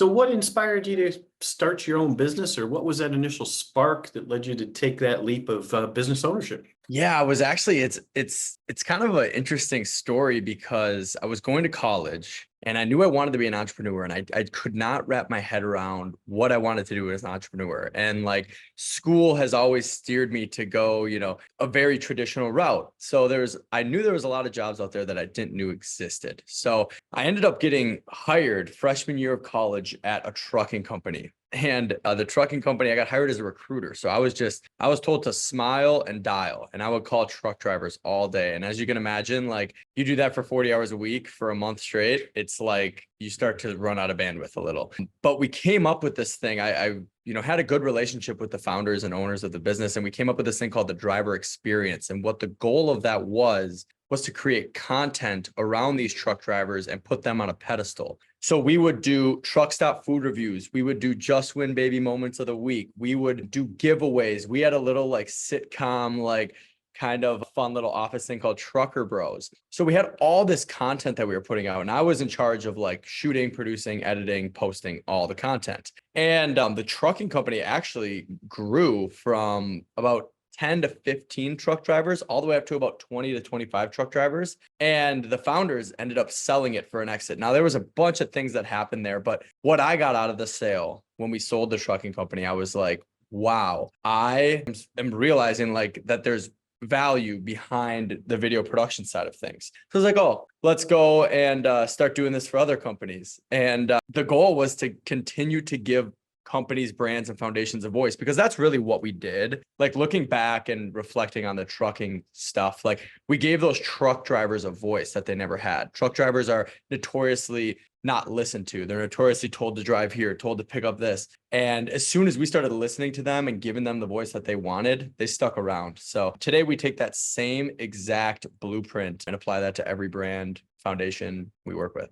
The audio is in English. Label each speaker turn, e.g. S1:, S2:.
S1: So what inspired you to start your own business, or what was that initial spark that led you to take that leap of business ownership?
S2: Yeah, I was actually it's kind of an interesting story because I was going to college and I knew I wanted to be an entrepreneur and I could not wrap my head around what I wanted to do as an entrepreneur. And like school has always steered me to go, a very traditional route. So I knew there was a lot of jobs out there that I didn't know existed. So I ended up getting hired freshman year of college at a trucking company. And the trucking company, I got hired as a recruiter. So I was told to smile and dial, and I would call truck drivers all day. And as you can imagine, like you do that for 40 hours a week for a month straight, it's like you start to run out of bandwidth a little. But we came up with this thing. I had a good relationship with the founders and owners of the business. And we came up with this thing called the driver experience. And what the goal of that was to create content around these truck drivers and put them on a pedestal. So we would do truck stop food reviews. We would do just win baby moments of the week. We would do giveaways. We had a little like sitcom, like kind of fun little office thing called Trucker Bros. So we had all this content that we were putting out, and I was in charge of like shooting, producing, editing, posting all the content. And the trucking company actually grew from about 10 to 15 truck drivers, all the way up to about 20 to 25 truck drivers. And the founders ended up selling it for an exit. Now, there was a bunch of things that happened there, but what I got out of the sale when we sold the trucking company, I was like, wow, I am realizing like that there's value behind the video production side of things. So I was like, oh, let's go and start doing this for other companies. And the goal was to continue to give companies, brands, and foundations a voice, because that's really what we did. Like looking back and reflecting on the trucking stuff, like we gave those truck drivers a voice that they never had. Truck drivers are notoriously not listened to. They're notoriously told to drive here, told to pick up this. And as soon as we started listening to them and giving them the voice that they wanted, they stuck around. So today we take that same exact blueprint and apply that to every brand foundation we work with.